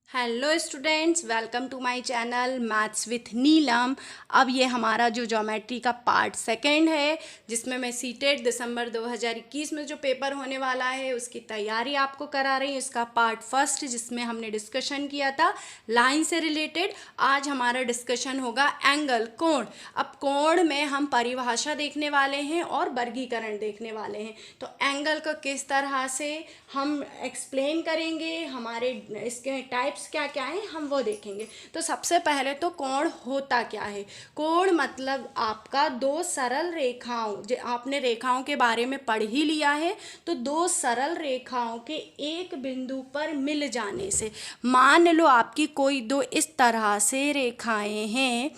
Hello students, welcome to my channel maths with Neelam. अब ये हमारा जो ज्योमेट्री का पार्ट सेकंड है, जिसमें मैं सीटेट दिसंबर 2021 में जो पेपर होने वाला है उसकी तैयारी आपको करा रही हूँ। इसका पार्ट फर्स्ट, जिसमें हमने डिस्कशन किया था लाइन से रिलेटेड। आज हमारा डिस्कशन होगा एंगल, कोण। अब कोण में हम परिभाषा देखने वाले हैं और वर्गीकरण देखने वाले हैं। तो एंगल को किस तरह से हम एक्सप्लेन करेंगे, हमारे इसके टाइप्स क्या क्या हैं, हम वो देखेंगे। तो सबसे पहले तो कोण होता क्या है। कोण मतलब आपका दो सरल रेखाओं, आपने रेखाओं के बारे में पढ़ ही लिया है, तो दो सरल रेखाओं के एक बिंदु पर मिल जाने से, मान लो आपकी कोई दो इस तरह से रेखाएं हैं,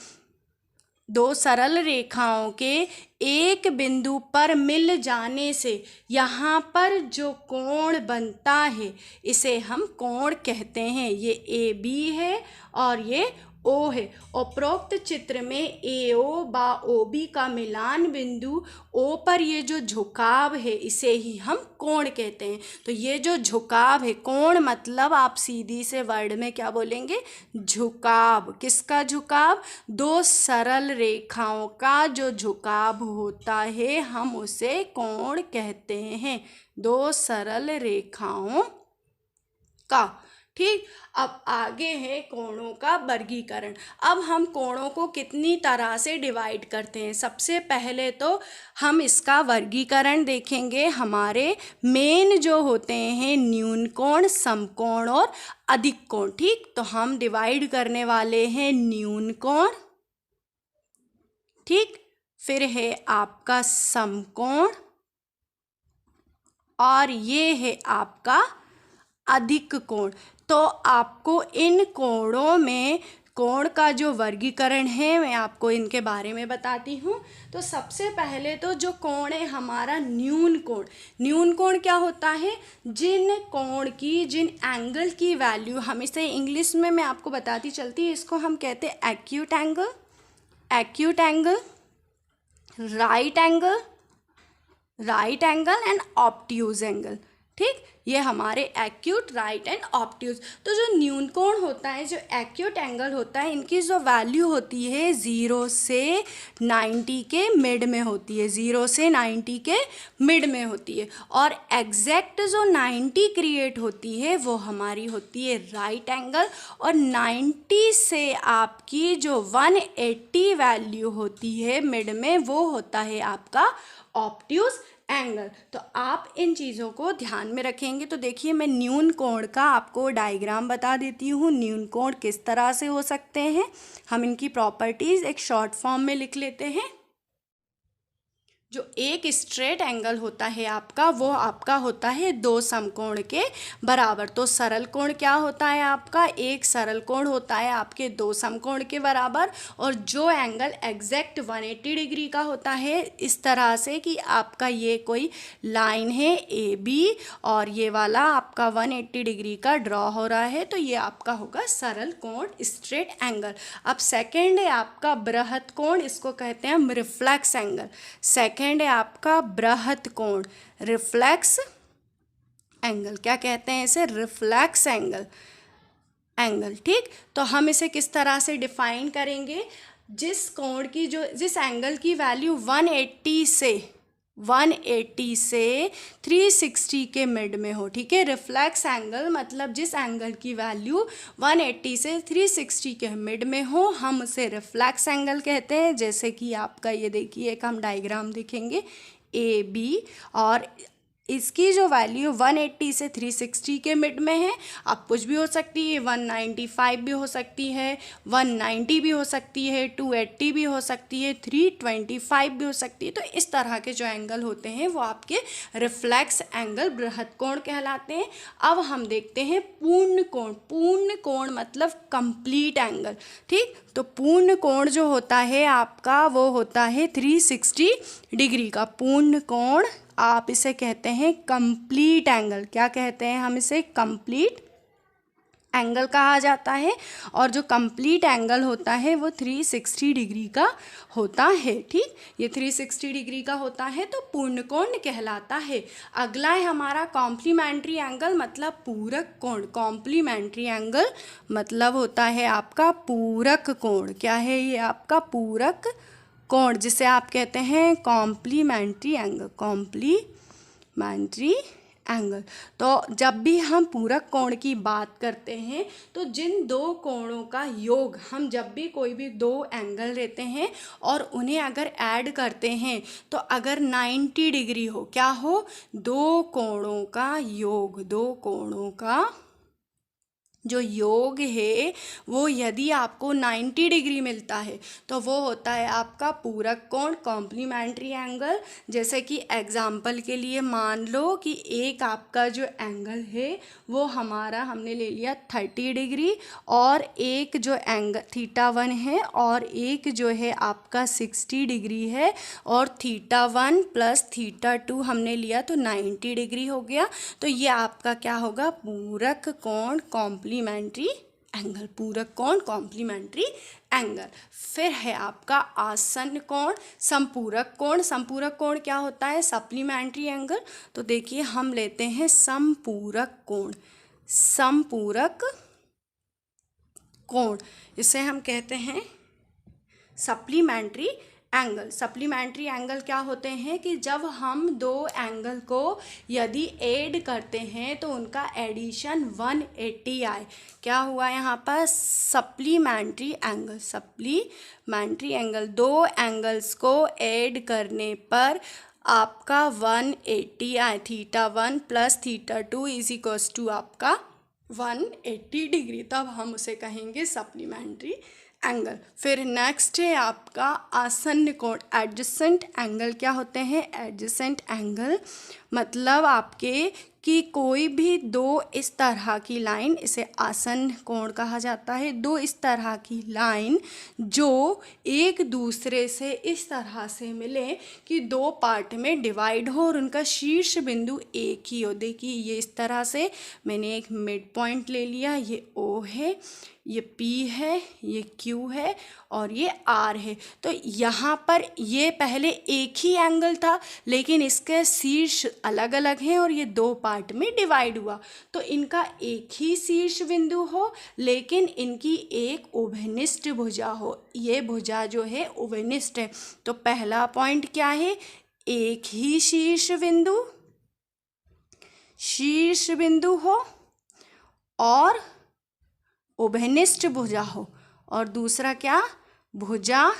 दो सरल रेखाओं के एक बिंदु पर मिल जाने से यहाँ पर जो कोण बनता है इसे हम कोण कहते हैं। ये ए बी है और ये ओ है। उपरोक्त चित्र में ए ओ बा ओ बी का मिलान बिंदु ओ पर ये जो झुकाव है इसे ही हम कोण कहते हैं। तो ये जो झुकाव है, कोण मतलब आप सीधी से वर्ड में क्या बोलेंगे, झुकाव। किसका झुकाव? दो सरल रेखाओं का जो झुकाव होता है हम उसे कोण कहते हैं, दो सरल रेखाओं का। ठीक, अब आगे है कोणों का वर्गीकरण। अब हम कोणों को कितनी तरह से डिवाइड करते हैं। सबसे पहले तो हम इसका वर्गीकरण देखेंगे। हमारे मेन जो होते हैं न्यून कोण, समकोण और अधिक कोण। ठीक, तो हम डिवाइड करने वाले हैं न्यून कोण, ठीक, फिर है आपका समकोण और ये है आपका अधिक कोण। तो आपको इन कोणों में कोण का जो वर्गीकरण है मैं आपको इनके बारे में बताती हूँ। तो सबसे पहले तो जो कोण है हमारा न्यून कोण। न्यून कोण क्या होता है? जिन कोण की, जिन एंगल की वैल्यू, हम इसे इंग्लिश में मैं आपको बताती चलती है, इसको हम कहते हैं acute angle, acute angle, right angle, right angle and obtuse angle. ठीक, ये हमारे एक्यूट, राइट एंड ऑब्ट्यूज। तो जो न्यून कोण होता है, जो एक्यूट एंगल होता है, इनकी जो वैल्यू होती है 0 से 90 के मिड में होती है, 0 से 90 के मिड में होती है। और एग्जैक्ट जो 90 क्रिएट होती है वो हमारी होती है राइट एंगल। और 90 से आपकी जो 180 वैल्यू होती है मिड में, वो होता है आपका ऑब्ट्यूज एंगल। तो आप इन चीज़ों को ध्यान में रखेंगे। तो देखिए, मैं न्यून कोण का आपको डायग्राम बता देती हूँ। न्यून कोण किस तरह से हो सकते हैं, हम इनकी प्रॉपर्टीज़ एक शॉर्ट फॉर्म में लिख लेते हैं। जो एक स्ट्रेट एंगल होता है आपका, वो आपका होता है दो समकोण के बराबर। तो सरल कोण क्या होता है आपका? एक सरल कोण होता है आपके दो समकोण के बराबर। और जो एंगल एग्जैक्ट 180 डिग्री का होता है, इस तरह से कि आपका ये कोई लाइन है ए बी और ये वाला आपका 180 डिग्री का ड्रॉ हो रहा है, तो ये आपका होगा सरल कोण, स्ट्रेट एंगल। अब सेकेंड है आपका बृहत कोण, इसको कहते हैं हम रिफ्लेक्स एंगल। सेकेंड है आपका बृहत कोण, रिफ्लेक्स एंगल। क्या कहते हैं इसे? Reflex angle, angle. ठीक, तो हम इसे किस तरह से डिफाइन करेंगे? जिस कोण की, जो जिस एंगल की वैल्यू 180 से 360 के मिड में हो। ठीक है, रिफ्लेक्स एंगल मतलब जिस एंगल की वैल्यू 180 से 360 के मिड में हो, हम उसे रिफ्लेक्स एंगल कहते हैं। जैसे कि आपका ये देखिए, एक हम डायग्राम देखेंगे ए बी, और इसकी जो वैल्यू 180 से 360 के मिड में है। अब कुछ भी हो सकती है, 195 भी हो सकती है, 190 भी हो सकती है, 280 भी हो सकती है, 325 भी हो सकती है। तो इस तरह के जो एंगल होते हैं वो आपके रिफ्लेक्स एंगल, बृहत कोण कहलाते हैं। अब हम देखते हैं पूर्ण कोण। पूर्ण कोण मतलब कंप्लीट एंगल। ठीक, तो पूर्ण कोण जो होता है आपका, वो होता है 360 डिग्री का। पूर्ण कोण आप इसे कहते हैं कंप्लीट एंगल। क्या कहते हैं हम इसे? कंप्लीट एंगल कहा जाता है, और जो कंप्लीट एंगल होता है वो 360 डिग्री का होता है। ठीक, ये 360 डिग्री का होता है तो पूर्ण कोण कहलाता है। अगला है हमारा कॉम्प्लीमेंट्री एंगल, मतलब पूरक कोण। कॉम्प्लीमेंट्री एंगल मतलब होता है आपका पूरक कोण। क्या है ये? आपका पूरक कोण, जिसे आप कहते हैं कॉम्प्लीमेंट्री एंगल। Complementary angle. तो जब भी हम पूरक कोण की बात करते हैं तो जिन दो कोणों का योग, हम जब भी कोई भी दो एंगल लेते हैं और उन्हें अगर ऐड करते हैं तो अगर 90 डिग्री हो, क्या हो? दो कोणों का योग, दो कोणों का जो योग है वो यदि आपको 90 डिग्री मिलता है तो वो होता है आपका पूरक कोण, कॉम्प्लीमेंट्री एंगल। जैसे कि एग्जाम्पल के लिए मान लो कि एक आपका जो एंगल है वो हमारा हमने ले लिया 30 डिग्री, और एक जो एंगल θ1 है और एक जो है आपका 60 डिग्री है, और θ1 प्लस θ2 हमने लिया तो 90 डिग्री हो गया। तो ये आपका क्या होगा? पूरक कोण, कॉम्प्लीमेंट्री एंगल। पूरक कोण, कॉम्प्लीमेंट्री एंगल। फिर है आपका आसन्न कोण, समपूरक कोण। समपूरक कोण क्या होता है? Supplementary angle. तो देखिए हम लेते हैं समपूरक कोण। समपूरक कोण, इसे हम कहते हैं सप्लीमेंट्री एंगल। सप्लीमेंट्री एंगल क्या होते हैं कि जब हम दो एंगल को यदि ऐड करते हैं तो उनका एडिशन 180 आए। क्या हुआ यहाँ पर? Supplementary angle. सप्लीमेंट्री एंगल, दो एंगल्स को ऐड करने पर आपका 180 आए। θ1 प्लस θ2 इज इक्वल्स टू आपका 180 डिग्री, तब हम उसे कहेंगे सप्लीमेंट्री एंगल। फिर नेक्स्ट है आपका आसन्न कोण, एडजेसेंट एंगल। क्या होते हैं? एडजेसेंट एंगल मतलब आपके कि कोई भी दो इस तरह की लाइन, इसे आसन्न कोण कहा जाता है। दो इस तरह की लाइन जो एक दूसरे से इस तरह से मिले कि दो पार्ट में डिवाइड हो और उनका शीर्ष बिंदु एक ही हो। देखिए ये इस तरह से मैंने एक मिड पॉइंट ले लिया, ये O है, ये P है, ये Q है और ये R है। तो यहाँ पर ये पहले एक ही एंगल था लेकिन इसके शीर्ष अलग अलग हैं और ये दो पार्ट में डिवाइड हुआ, तो इनका एक ही शीर्ष बिंदु हो लेकिन इनकी एक उभयनिष्ठ भुजा हो। ये भुजा जो है उभयनिष्ठ है। तो पहला पॉइंट क्या है? एक ही शीर्ष बिंदु हो और उभयनिष्ठ भुजा हो, और दूसरा क्या? भुजा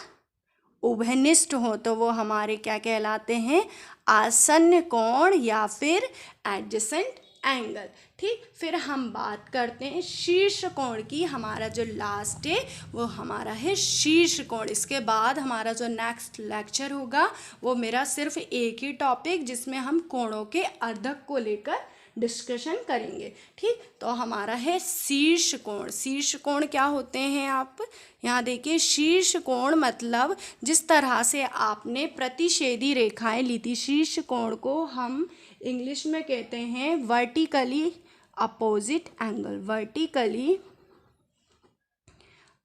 उभयनिष्ठ हो, तो वो हमारे क्या कहलाते हैं? आसन्न कोण या फिर एडजेसेंट एंगल। ठीक, फिर हम बात करते हैं शीर्ष कोण की। हमारा जो लास्ट है वो हमारा है शीर्ष कोण। इसके बाद हमारा जो नेक्स्ट लेक्चर होगा वो मेरा सिर्फ एक ही टॉपिक जिसमें हम कोणों के अर्धक को लेकर डिस्कशन करेंगे। ठीक, तो हमारा है शीर्ष कोण। शीर्ष कोण क्या होते हैं? आप यहाँ देखिए, शीर्ष कोण मतलब जिस तरह से आपने प्रतिच्छेदी रेखाएं ली थी, शीर्ष कोण को हम इंग्लिश में कहते हैं vertically opposite angle. Vertically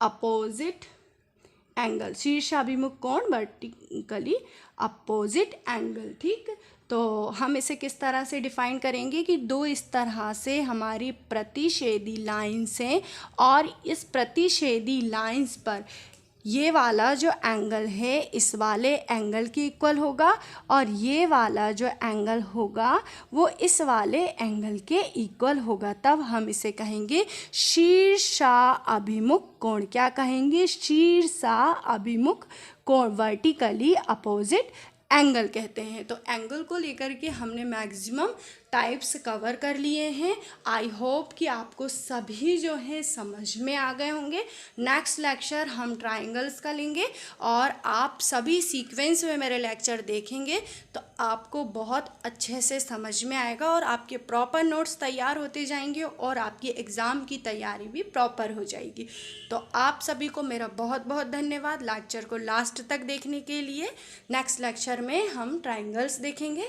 opposite angle, शीर्षाभिमुख कोण, वर्टिकली अपोजिट एंगल। ठीक, तो हम इसे किस तरह से डिफाइन करेंगे कि दो इस तरह से हमारी प्रतिच्छेदी लाइंस हैं और इस प्रतिच्छेदी लाइंस पर ये वाला जो एंगल है इस वाले एंगल के इक्वल होगा और ये वाला जो एंगल होगा वो इस वाले एंगल के इक्वल होगा, तब हम इसे कहेंगे शीर्षाभिमुख कोण। क्या कहेंगे? शीर्षाभिमुख कोण, वर्टिकली अपोजिट एंगल कहते हैं। तो एंगल को लेकर के हमने मैक्सिमम टाइप्स कवर कर लिए हैं। आई होप कि आपको सभी जो है समझ में आ गए होंगे। नेक्स्ट लेक्चर हम ट्राइंगल्स का लेंगे और आप सभी सीक्वेंस में मेरे लेक्चर देखेंगे तो आपको बहुत अच्छे से समझ में आएगा और आपके प्रॉपर नोट्स तैयार होते जाएंगे और आपकी एग्ज़ाम की तैयारी भी प्रॉपर हो जाएगी। तो आप सभी को मेरा बहुत बहुत धन्यवाद लेक्चर को लास्ट तक देखने के लिए। नेक्स्ट लेक्चर में हम ट्राइंगल्स देखेंगे।